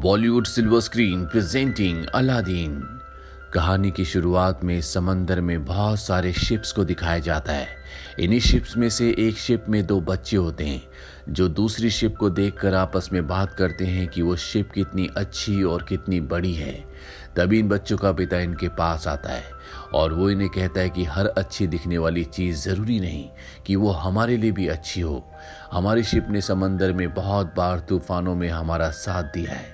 Bollywood silver screen presenting Aladdin. कहानी की शुरुआत में समंदर में बहुत सारे शिप्स को दिखाया जाता है। इन्हीं शिप्स में से एक शिप में दो बच्चे होते हैं जो दूसरी शिप को देखकर आपस में बात करते हैं कि वो शिप कितनी अच्छी और कितनी बड़ी है। तभी इन बच्चों का पिता इनके पास आता है और वो इन्हें कहता है कि हर अच्छी दिखने वाली चीज़ ज़रूरी नहीं कि वो हमारे लिए भी अच्छी हो। हमारी शिप ने समंदर में बहुत बार तूफानों में हमारा साथ दिया है।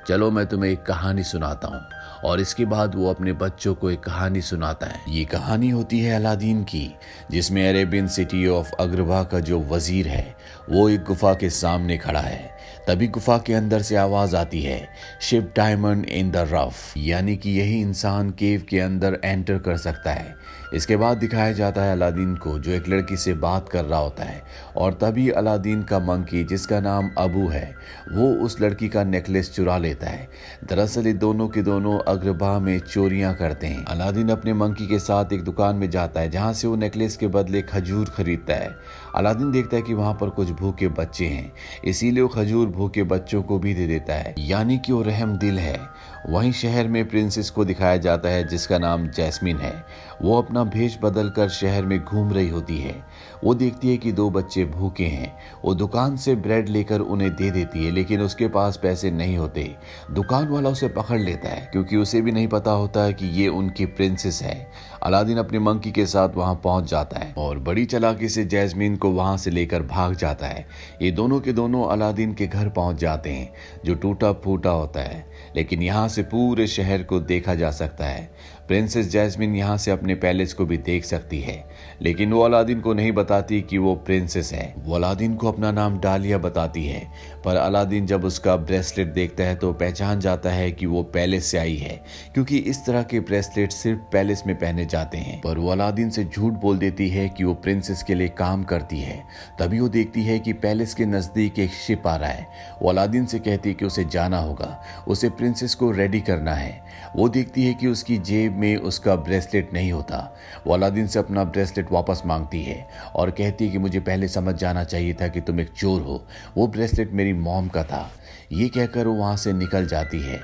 चलो मैं तुम्हें एक कहानी सुनाता हूँ। और इसके बाद वो अपने बच्चों को एक कहानी सुनाता है। ये कहानी होती है अलादीन की, जिसमें अरेबियन सिटी ऑफ अग्रबा का जो वजीर है वो एक गुफा के सामने खड़ा है। तभी गुफा के अंदर से आवाज आती है, ship diamond in the rough, यानी कि यही इंसान केव के अंदर एंटर कर सकता है। इसके बाद दिखाया जाता है अलादीन को जो एक लड़की से बात कर रहा होता है और तभी अलादीन का मंकी जिसका नाम अबू है वो उस लड़की का नेकलेस चुरा लेता है। दरअसल ये दोनों के दोनों अग्रबा में चोरियां करते हैं। अलादीन अपने मंकी के साथ एक दुकान में जाता है जहां से वो नेकलेस के बदले खजूर खरीदता है। अलादीन देखता है कि वहां पर कुछ भूखे बच्चे हैं, इसीलिए वो खजूर भूखे बच्चों को भी दे देता है, यानी कि वो रहम दिल है। वहीं शहर में प्रिंसेस को दिखाया जाता है जिसका नाम जैस्मिन है। वो अपना भेष बदलकर शहर में घूम रही होती है। वो देखती है कि दो बच्चे भूखे हैं। वो दुकान से ब्रेड लेकर उन्हें दे देती है, लेकिन उसके पास पैसे नहीं होते। दुकान वाला उसे पकड़ लेता है क्योंकि उसे भी नहीं पता होता है कि ये उनकी प्रिंसेस है। अलादीन अपने मंकी के साथ वहां पहुंच जाता है और बड़ी चालाकी से जैस्मिन को वहां से लेकर भाग जाता है। ये दोनों के दोनों अलादीन के घर पहुंच जाते हैं जो टूटा फूटा होता है, लेकिन यहाँ से पूरे शहर को देखा जा सकता है। प्रिंसेस जैस्मिन यहाँ से अपने पैलेस को भी देख सकती है, लेकिन वो अलादीन को नहीं बताती कि वो प्रिंसेस है। वो अलादीन को अपना नाम डालिया बताती है, पर अलादीन जब उसका ब्रेसलेट देखता है तो पहचान जाता है कि वो पैलेस से आई है, क्योंकि इस तरह के ब्रेसलेट सिर्फ पैलेस में पहने जाते हैं। पर वो अलादीन से झूठ बोल देती है कि वो प्रिंसेस के लिए काम करती है। तभी वो देखती है कि पैलेस के नजदीक एक शिप आ रहा है। वो अलादीन से कहती है कि उसे जाना होगा, उसे प्रिंसेस को रेडी करना है। वो देखती है कि उसकी जेब में उसका ब्रेसलेट नहीं होता। वो अलादीन से अपना ब्रेसलेट वापस मांगती है और कहती है कि मुझे पहले समझ जाना चाहिए था कि तुम एक चोर हो, वो ब्रेसलेट मेरी मॉम का था। ये कहकर वो वहां से निकल जाती है।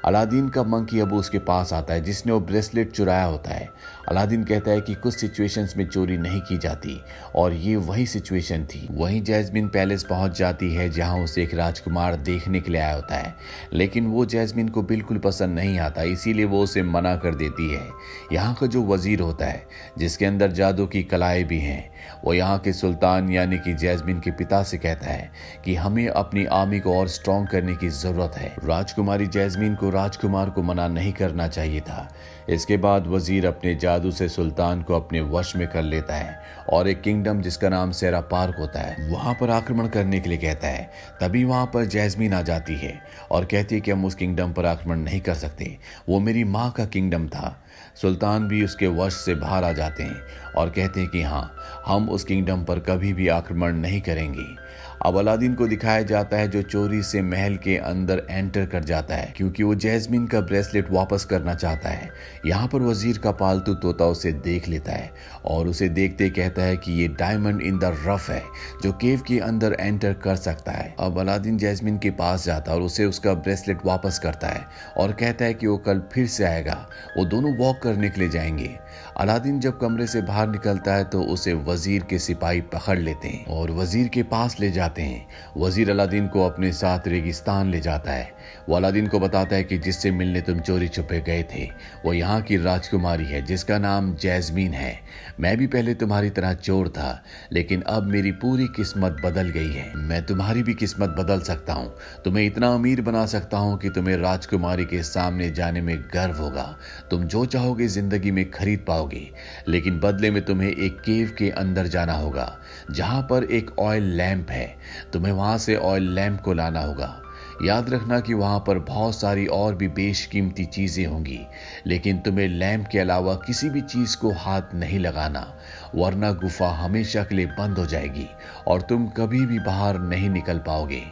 अलादीन का मंकी अबू उसके पास आता है जिसने वो ब्रेसलेट चुराया होता है। अलादीन कहता है कि कुछ सिचुएशंस में चोरी नहीं की जाती और ये वही सिचुएशन थी। वहीं जैस्मिन पैलेस पहुंच जाती है जहां उसे एक राजकुमार देखने के लिए आया होता है, लेकिन वो जैस्मिन को बिल्कुल पसंद नहीं आता, इसीलिए वो उसे मना कर देती है। यहाँ का जो वजीर होता है जिसके अंदर जादू की कलाएं भी हैं, वो यहाँ के सुल्तान यानी कि जैस्मिन के पिता से कहता है कि हमें अपनी आर्मी को और स्ट्रॉन्ग करने की जरूरत है। राजकुमारी जैस्मिन को राजकुमार को मना नहीं करना चाहिए था। इसके बाद वजीर अपने जादू से सुल्तान को अपने वश में कर लेता है और एक किंगडम जिसका नाम सेरा पार्क होता है वहां पर आक्रमण करने के लिए कहता है। तभी वहां पर जैस्मिन आ जाती है और कहती है कि हम उस किंगडम पर आक्रमण नहीं कर सकते, वो मेरी माँ का किंगडम था। सुल्तान भी उसके वश से बाहर आ जाते हैं और कहते हैं कि हाँ, हम उस किंगडम पर कभी भी आक्रमण नहीं करेंगे। अब अलादीन को दिखाया जाता है जो चोरी से महल के अंदर एंटर कर जाता है क्योंकि वो जैस्मिन का ब्रेसलेट वापस करना चाहता है। यहाँ पर वजीर का पालतू तोता उसे देख लेता है और उसे देखते कहता है कि ये डायमंड इन द रफ है जो केव के अंदर एंटर कर सकता है। अब अलादीन जैस्मिन के पास जाता है और उसे उसका ब्रेसलेट वापस करता है और कहता है कि वो कल फिर से आएगा। वो दोनों वॉक करने के लिए जाएंगे। अलादीन जब कमरे से बाहर निकलता है तो उसे वजीर के सिपाही पकड़ लेते हैं और वजीर के पास ले जाते हैं। वजीर अलादीन को अपने साथ रेगिस्तान ले जाता है। वो अलादीन को बताता है कि जिससे मिलने तुम चोरी छुपे गए थे वो यहाँ की राजकुमारी है जिसका नाम जैस्मिन है। मैं भी पहले तुम्हारी तरह चोर था, लेकिन अब मेरी पूरी किस्मत बदल गई है। मैं तुम्हारी भी किस्मत बदल सकता हूँ, तुम्हें इतना अमीर बना सकता हूँ कि तुम्हें राजकुमारी के सामने जाने में गर्व होगा। तुम जो चाहोगे जिंदगी में खरीद पाओगे, लेकिन बदले में तुम्हें एक केव के अंदर जाना होगा जहां पर एक ऑयल लैंप है। तुम्हें वहां से ऑयल लैंप को लाना होगा। याद रखना कि वहां पर बहुत सारी और भी बेशकीमती चीजें होंगी, लेकिन तुम्हें लैंप के अलावा किसी भी चीज को हाथ नहीं लगाना, वरना गुफा हमेशा के लिए बंद हो जाएगी और तुम कभी भी बाहर नहीं निकल पाओगे।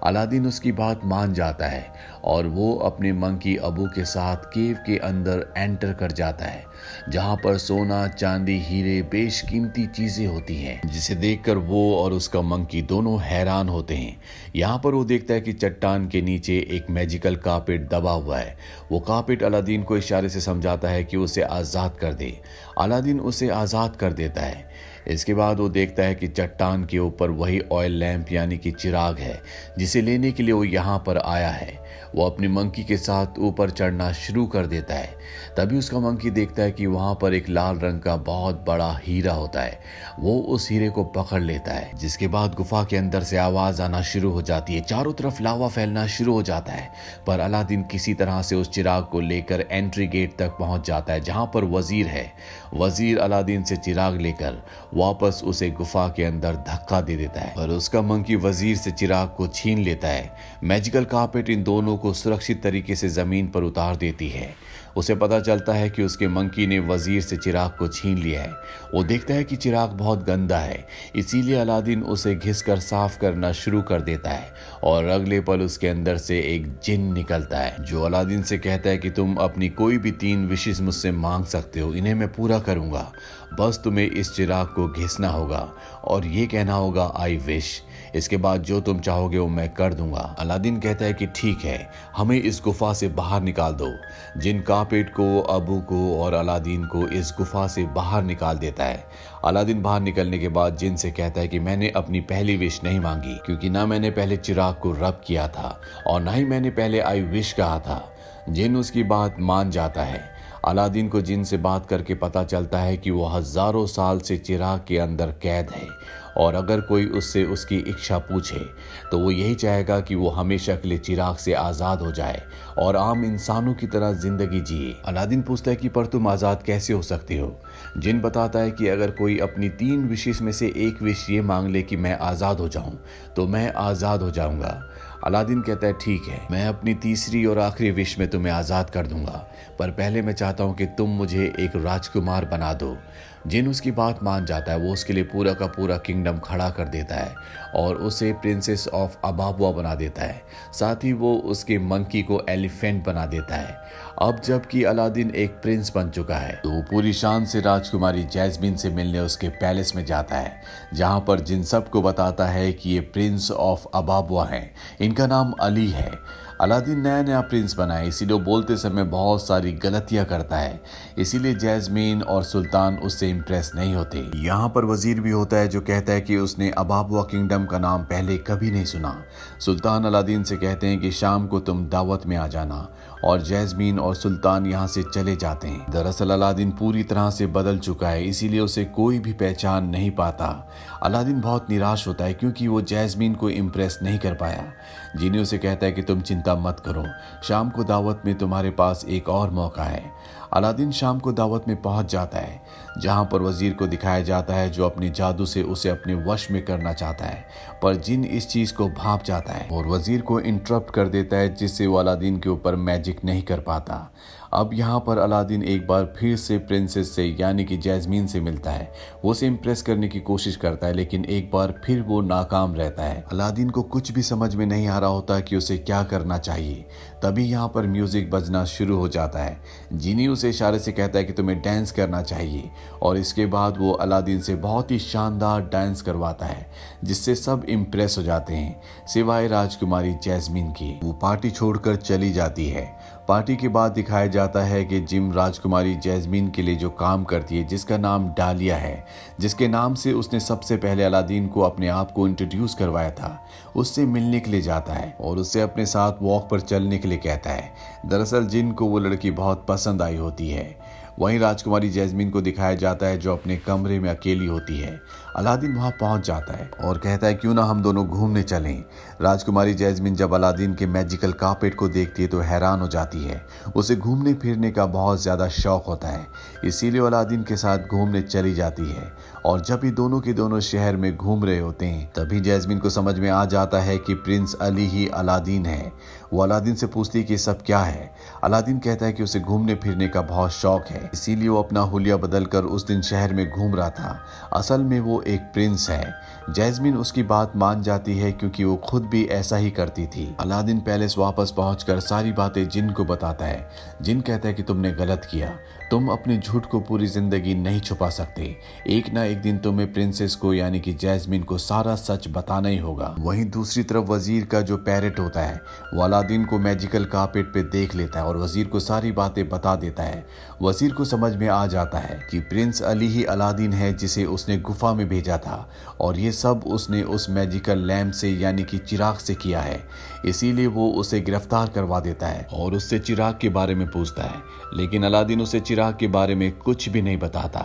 अलादीन उसकी बात मान जाता है और वो अपने मंकी अबू के साथ केव के अंदर एंटर कर जाता है, जहां पर सोना, चांदी, हीरे, बेशकीमती चीजें होती हैं, जिसे देखकर वो और उसका मंकी दोनों हैरान होते हैं। यहाँ पर वो देखता है कि चट्टान के नीचे एक मैजिकल कारपेट दबा हुआ है। वो कारपेट अलादीन को इशारे से समझाता है कि उसे आज़ाद कर दे। अलादीन उसे आज़ाद कर देता है। इसके बाद वो देखता है कि चट्टान के ऊपर वही ऑयल लैंप यानी कि चिराग है, जिसे लेने के लिए वो यहाँ पर आया है। वो अपनी मंकी के साथ ऊपर चढ़ना शुरू कर देता है। तभी उसका मंकी देखता है कि वहाँ पर एक लाल रंग का बहुत बड़ा हीरा होता है। वो उस हीरे को पकड़ लेता है, जिसके बाद गुफा के अंदर से आवाज आना शुरू हो जाती है। चारों तरफ लावा फैलना शुरू हो जाता है, पर अलादीन किसी तरह से उस चिराग को लेकर एंट्री गेट तक पहुंच जाता है, जहां पर वजीर है। वजीर अलादीन से चिराग लेकर वापस उसे गुफा के अंदर धक्का दे देता है, पर उसका मंकी वजीर से चिराग को छीन लेता है। मैजिकल कारपेट इन दोनों को सुरक्षित तरीके से जमीन पर उतार देती है। उसे पता चलता है कि उसके मंकी ने वजीर से चिराग को छीन लिया है। वो देखता है कि चिराग बहुत गंदा है, इसीलिए अलादीन उसे घिसकर साफ करना शुरू कर देता है और अगले पल उसके अंदर से एक जिन निकलता है, जो अलादीन से कहता है कि तुम अपनी कोई भी 3 विशेष मुझसे मांग सकते हो, इन्हें मैं पूरा करूंगा। बस तुम्हें इस चिराग को घिसना होगा और ये कहना होगा आई विश। इसके बाद जो तुम चाहोगे वो मैं कर दूंगा। अलादीन कहता है कि ठीक है, हमें इस गुफा से बाहर निकाल दो। जिन कारपेट को, अबू को और अलादीन को इस गुफा से बाहर निकाल देता है। अलादीन बाहर निकलने के बाद जिन से कहता है कि मैंने अपनी पहली विश नहीं मांगी, क्योंकि ना मैंने पहले चिराग को रब किया था और ना ही मैंने पहले आई विश कहा था। जिन उसकी बात मान जाता है। अलादीन को जिन से बात करके पता चलता है कि वो हजारों साल से चिराग के अंदर कैद है और अगर कोई उससे उसकी इच्छा पूछे तो वो यही चाहेगा कि वो हमेशा के लिए चिराग से आज़ाद हो जाए और आम इंसानों की तरह जिंदगी जिए। अलादीन पूछता है कि पर तुम आज़ाद कैसे हो सकते हो? जिन बताता है कि अगर कोई अपनी 3 विशेष में से एक विश ये मांग ले कि मैं आज़ाद हो जाऊं तो मैं आज़ाद हो जाऊंगा। अलादीन कहता है ठीक है, मैं अपनी तीसरी और आखिरी विश में तुम्हें आज़ाद कर दूंगा, पर पहले मैं चाहता हूं कि तुम मुझे एक राजकुमार बना दो। जिन उसकी बात मान जाता है। वो उसके लिए पूरा का पूरा किंगडम खड़ा कर देता है और उसे प्रिंसेस ऑफ अबाबुआ बना देता है। साथ ही वो उसके मंकी को एलिफेंट बना देता है। अब जबकि अलादीन एक प्रिंस बन चुका है तो वो पूरी शान से राजकुमारी जैस्मीन से मिलने उसके पैलेस में जाता है, जहां पर जिन सबको बताता है कि ये प्रिंस ऑफ अबाबुआ हैं, इनका नाम अली है। अलादीन नया नया प्रिंस बना है, इसीलिए बोलते समय बहुत सारी गलतियां करता है, इसीलिए जैस्मीन और सुल्तान उससे इम्प्रेस नहीं होते। यहाँ पर वजीर भी होता है जो कहता है कि उसने अबाबुआ किंगडम का नाम पहले कभी नहीं सुना। सुल्तान अलादीन से कहते हैं कि शाम को तुम दावत में आ जाना और जैस्मीन और सुल्तान यहाँ से चले जाते हैं। दरअसल अलादीन पूरी तरह से बदल चुका है, इसीलिए उसे कोई भी पहचान नहीं पाता। अलादीन बहुत निराश होता है क्योंकि वो जैस्मीन को इम्प्रेस नहीं कर पाया। जिनी उसे कहता है कि तुम चिंता मत करो, शाम को दावत में तुम्हारे पास एक और मौका है। अलादीन शाम को दावत में पहुंच जाता है, जहां पर वजीर को दिखाया जाता है जो अपने जादू से उसे अपने वश में करना चाहता है, पर जिन इस चीज को भांप जाता है और वजीर को इंटरप्ट कर देता है, जिससे वो अलादीन के ऊपर मैजिक नहीं कर पाता। अब यहाँ पर अलादीन एक बार फिर से प्रिंसेस से यानी कि जैस्मीन से मिलता है। वो उसे इम्प्रेस करने की कोशिश करता है, लेकिन एक बार फिर वो नाकाम रहता है। अलादीन को कुछ भी समझ में नहीं आ रहा होता कि उसे क्या करना चाहिए। तभी यहाँ पर म्यूजिक बजना शुरू हो जाता है। जिनी उसे इशारे से कहता है कि तुम्हें डांस करना चाहिए और इसके बाद वो अलादीन से बहुत ही शानदार डांस करवाता है, जिससे सब इम्प्रेस हो जाते हैं सिवाय राजकुमारी जैस्मीन की। वो पार्टी छोड़कर चली जाती है। पार्टी के बाद दिखाया जाता है कि जिम राजकुमारी जैस्मीन के लिए जो काम करती है, जिसका नाम डालिया है, जिसके नाम से उसने सबसे पहले अलादीन को अपने आप को इंट्रोड्यूस करवाया था, उससे मिलने के लिए जाता है और उससे अपने साथ वॉक पर चलने के लिए कहता है। दरअसल जिन को वो लड़की बहुत पसंद आई होती है। वहीं राजकुमारी जैस्मीन को दिखाया जाता है जो अपने कमरे में अकेली होती है। अलादीन वहां पहुंच जाता है और कहता है क्यों ना हम दोनों घूमने चलें। राजकुमारी जैस्मीन जब अलादीन के मैजिकल कारपेट को देखती है तो हैरान हो जाती है। उसे घूमने फिरने का बहुत ज़्यादा शौक होता है, इसीलिए अलादीन के साथ घूमने चली जाती है। और जब भी दोनों के दोनों शहर में घूम रहे होते हैं, तभी जैस्मीन को समझ में आ जाता है कि प्रिंस अली ही अलादीन है। वो अलादीन से पूछती है कि सब क्या है। अलादीन कहता है कि उसे घूमने फिरने का बहुत शौक है, इसीलिए वो अपना हुलिया बदलकर उस दिन शहर में घूम रहा था। असल में वो एक प्रिंस है। जैस्मिन उसकी बात मान जाती है क्योंकि वो खुद भी ऐसा ही करती थी। अलादीन पैलेस वापस पहुंचकर सारी बातें जिन को बताता है। जिन कहता है कि तुमने गलत किया, तुम अपने झूठ को पूरी जिंदगी नहीं छुपा सकते। एक ना एक दिन तुम्हें प्रिंसेस को यानी कि जैस्मिन को सारा सच बताना ही होगा। वहीं दूसरी तरफ वजीर का जो पैरेट होता है वो अलादीन को मैजिकल कारपेट पे देख लेता है और वजीर को सारी बातें बता देता है। वजीर को समझ में आ जाता है कि प्रिंस अली ही अलादीन है जिसे उसने गुफा में भेजा था और ये सब उसने उस मैजिकल लैम्प से यानी कि चिराग से किया है। इसीलिए वो उसे गिरफ्तार करवा देता है और उससे चिराग के बारे में पूछता है, लेकिन अलादीन उसे चिराग के बारे में कुछ भी नहीं बताता।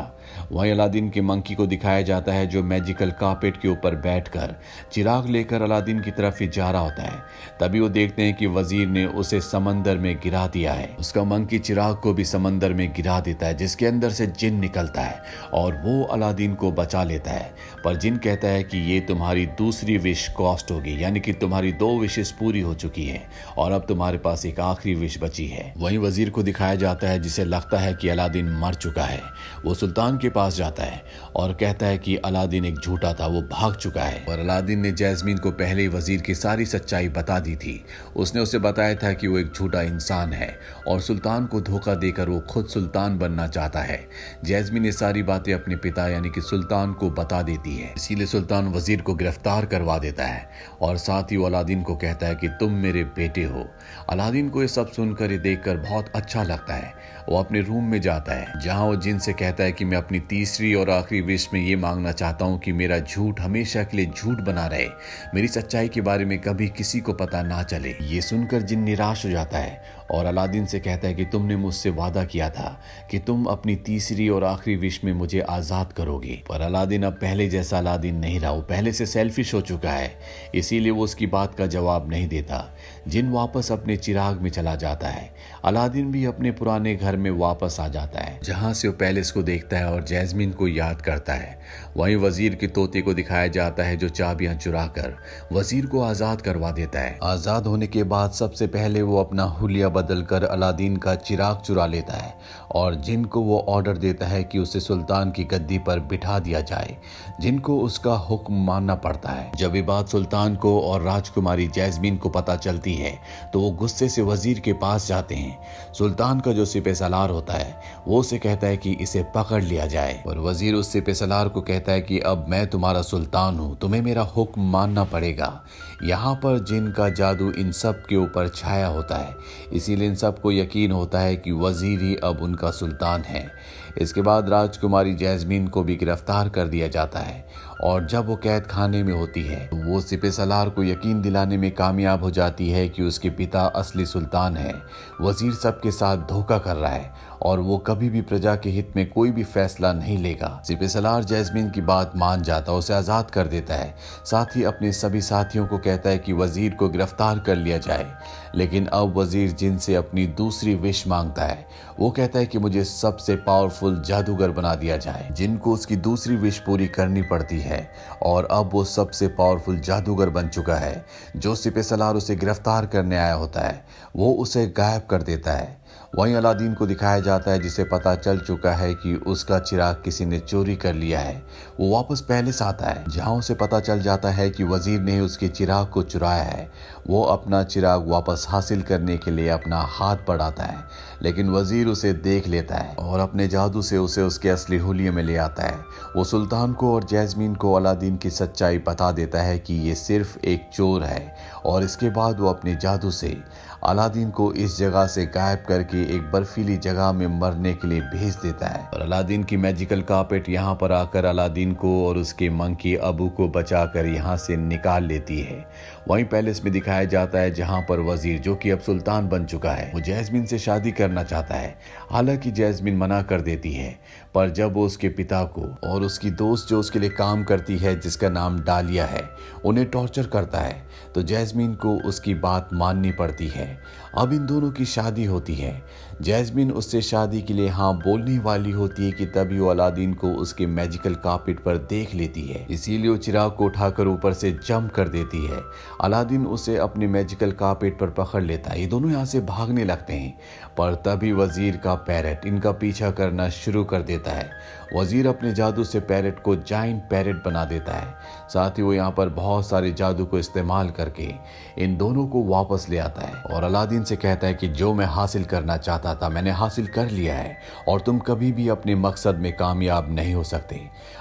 वहीं अलादीन के मंकी को दिखाया जाता है जो मैजिकल कारपेट के ऊपर बैठकर चिराग लेकर अलादीन की तरफ ही जा रहा होता है। तभी वो देखते हैं कि वजीर ने उसे समंदर में गिरा दिया है। उसका मंकी चिराग को भी समंदर में गिरा देता है जिसके अंदर से जिन निकलता है और वो अलादीन को बचा लेता है। पर जिन कहता है कि ये तुम्हारी दूसरी विश कॉस्ट होगी, यानी कि तुम्हारी 2 विशेस पूरी हो चुकी हैं और अब तुम्हारे पास एक आखिरी विश बची है। वहीं वजीर को दिखाया जाता है जिसे लगता है कि अलादीन मर चुका है। वो सुल्तान के पास जाता है और कहता है कि अलादीन एक झूठा था, वो भाग चुका है। और अलादीन ने जैस्मिन को पहले ही वजीर की सारी सच्चाई बता दी थी। उसने उसे बताया था कि वो एक झूठा इंसान है और सुल्तान को धोखा देकर वो खुद सुल्तान बनना चाहता है। जैस्मिन ये सारी बातें अपने पिता यानी कि सुल्तान को बता देती है। इसीलिए सुल्तान वजीर को गिरफ्तार करवा देता है और साथ ही वो अलादीन को कहता है कि तुम मेरे बेटे हो। अलादीन को ये सब सुनकर, ये देखकर बहुत अच्छा लगता है। वो अपने रूम में जाता है जहां वो जिन से कहता है कि मैं अपनी तीसरी और आखिरी विश में ये मांगना चाहता हूँ कि मेरा झूठ हमेशा के लिए झूठ बना रहे, मेरी सच्चाई के बारे में कभी किसी को पता ना चले। ये सुनकर जिन निराश हो जाता है और अलादीन से कहता है कि तुमने मुझसे वादा किया था कि तुम अपनी तीसरी और आखिरी विश में मुझे आजाद करोगे। पर अलादीन अब पहले जैसा अलादीन नहीं रहा, वो पहले से सेल्फिश हो चुका है। इसीलिए वो उसकी बात का जवाब नहीं देता। जिन वापस अपने चिराग में चला जाता है। अलादीन भी अपने पुराने घर में वापस आ जाता है जहां से वो पैलेस को देखता है और जैस्मिन को याद करता है। वहीं वजीर के तोते को दिखाया जाता है जो चाबियां चुराकर वजीर को आजाद करवा देता है। आजाद होने के बाद सबसे पहले वो अपना हुलिया बदलकर अलादीन का चिराग चुरा लेता है और जिन को वो ऑर्डर देता है कि उसे सुल्तान की गद्दी पर बिठा दिया जाए, जिनको उसका हुक्म मानना पड़ता है। जब ये बात सुल्तान को और राजकुमारी जैस्मिन को पता चलती है तो वो गुस्से से वजीर के पास जाते हैं। सुल्तान का जो सिपह सलार होता है वो उसे कहता है कि इसे पकड़ लिया जाए और वजीर उस सिपह सलार को कहता है कि अब मैं तुम्हारा सुल्तान हूँ, तुम्हें मेरा हुक्म मानना पड़ेगा। यहाँ पर जिन का जादू इन सब के ऊपर छाया होता है, इसीलिए इन सबको यकीन होता है कि वजीर ही अब उनका सुल्तान है। इसके बाद राजकुमारी जैस्मिन को भी गिरफ्तार कर दिया जाता है और जब वो कैद खाने में होती है तो वो सिपह सलार को यकीन दिलाने में कामयाब हो जाती है कि उसके पिता असली सुल्तान है। वजीर सबके साथ धोखा कर रहा है और वो कभी भी प्रजा के हित में कोई भी फैसला नहीं लेगा। सिपह सलार जैस्मिन की बात मान जाता, उसे आजाद कर देता है। साथ ही अपने सभी साथियों को कहता है कि वजीर को गिरफ्तार कर लिया जाए। लेकिन अब वजीर जिन से अपनी दूसरी विश मांगता है। वो कहता है कि मुझे सबसे पावरफुल जादूगर बना दिया जाए। जिनको उसकी दूसरी विश पूरी करनी पड़ती है और अब वो सबसे पावरफुल जादूगर बन चुका है। जो सिपह सलार उसे गिरफ्तार करने आया होता है वो उसे गायब कर देता है। वहीं अलादीन को दिखाया जाता है जिसे पता चल चुका है कि उसका चिराग किसी ने चोरी कर लिया है। वो वापस पैलेस आता है जहां उसे पता चल जाता है कि वजीर ने उसके चिराग को चुराया है। वो अपना चिराग वापस हासिल करने के लिए अपना हाथ बढ़ाता है, लेकिन वजीर उसे देख लेता है और अपने जादू से उसे उसके असली हुलिये में ले आता है। वो सुल्तान को और जैस्मिन को अलादीन की सच्चाई बता देता है कि ये सिर्फ एक चोर है और इसके बाद वो अपने जादू से अलादीन को इस जगह से गायब करके एक बर्फीली जगह में मरने के लिए भेज देता है। और अलादीन की मैजिकल कारपेट यहाँ पर आकर अलादीन को और उसके मंकी अबू को बचाकर यहाँ से निकाल लेती है। वहीं पैलेस में दिखाया जाता है जहाँ पर वजीर, जो कि अब सुल्तान बन चुका है, वो जैस्मिन से शादी करना चाहता है। हालांकि जैस्मिन मना कर देती है, पर जब वो उसके पिता को और उसकी दोस्त जो उसके लिए काम करती है जिसका नाम डालिया है, उन्हें टॉर्चर करता है तो जैस्मिन को उसकी बात माननी पड़ती है। अब इन दोनों की शादी होती है। जैस्मिन उससे शादी के लिए हाँ बोलने वाली होती है कि तभी वो अलादीन को उसके मैजिकल कारपेट पर देख लेती है। इसीलिए वो चिराग को उठाकर ऊपर से जंप कर देती है। अलादीन उसे अपने मैजिकल कारपेट पर पकड़ लेता है। ये दोनों यहाँ से भागने लगते हैं, पर तभी वजीर का पैरेट इनका पीछा करना शुरू कर देता देता है। वजीर अपने जादू से पैरेट को जाइंट पैरेट बना देता है। साथ ही वो यहाँ पर बहुत सारे जादू को इस्तेमाल करके इन दोनों को वापस ले आता है और अलादीन से कहता है कि जो मैं हासिल करना चाहता था मैंने हासिल कर लिया है और तुम कभी भी अपने मकसद में कामयाब नहीं हो सकते।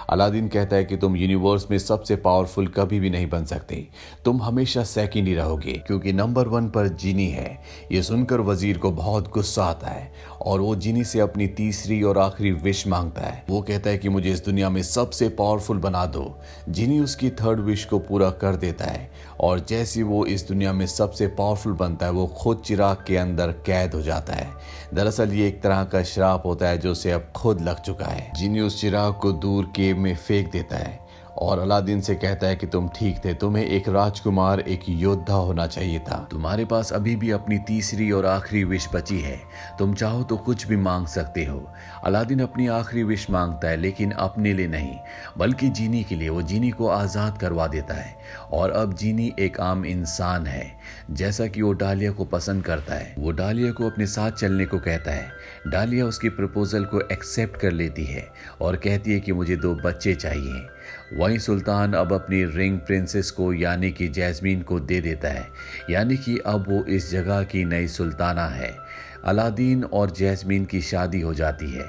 अलादीन कहता है कि तुम यूनिवर्स में सबसे पावरफुल कभी भी नहीं बन सकते, तुम हमेशा सेकंड ही रहोगे क्योंकि नंबर 1 पर जीनी है। ये सुनकर वजीर को बहुत गुस्सा आता है और वो जीनी से अपनी तीसरी और आखिरी विश मांगता है। वो कहता है कि मुझे इस दुनिया में सबसे पावरफुल बना दो। जीनी उसकी थर्ड विश को पूरा कर देता है और जैसे वो इस दुनिया में सबसे पावरफुल बनता है वो खुद चिराग के अंदर कैद हो जाता है। दरअसल ये एक तरह का श्राप होता है जो उसे अब खुद लग चुका है। जीनी उस चिराग को दूर केव में फेंक देता है और अलादीन से कहता है कि तुम ठीक थे, तुम्हें एक राजकुमार, एक योद्धा होना चाहिए था। तुम्हारे पास अभी भी अपनी तीसरी और आखिरी विश बची है, तुम चाहो तो कुछ भी मांग सकते हो। अलादीन अपनी आखिरी विश मांगता है लेकिन अपने लिए नहीं बल्कि जीनी के लिए। वो जीनी को आज़ाद करवा देता है और अब जीनी एक आम इंसान है। जैसा कि वो डालिया को पसंद करता है, वो डालिया को अपने साथ चलने को कहता है। डालिया उसकी प्रपोजल को एक्सेप्ट कर लेती है और कहती है कि मुझे 2 बच्चे चाहिए। वहीं सुल्तान अब अपनी रिंग प्रिंसेस को यानी कि जैस्मीन को दे देता है, यानी कि अब वो इस जगह की नई सुल्ताना है। अलादीन और जैस्मीन की शादी हो जाती है।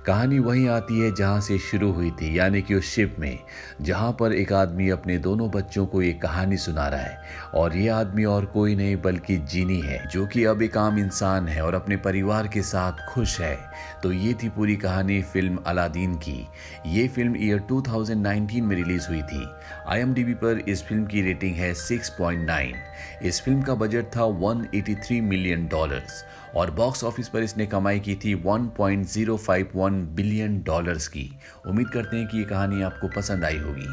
कहानी वहीं आती है जहां से शुरू हुई थी, यानी कि उस शिप में जहां पर एक आदमी अपने दोनों बच्चों को एक कहानी सुना रहा है और ये आदमी और कोई नहीं बल्कि जीनी है जो कि अब एक आम इंसान है और अपने परिवार के साथ खुश है। तो ये थी पूरी कहानी फिल्म अलादीन की। ये फिल्म ईयर 2019 में रिलीज हुई थी। IMDb पर इस फिल्म की रेटिंग है 6.9। इस फिल्म का बजट था $183 मिलियन और बॉक्स ऑफिस पर इसने कमाई की थी $1.051 बिलियन की। उम्मीद करते हैं कि ये कहानी आपको पसंद आई होगी।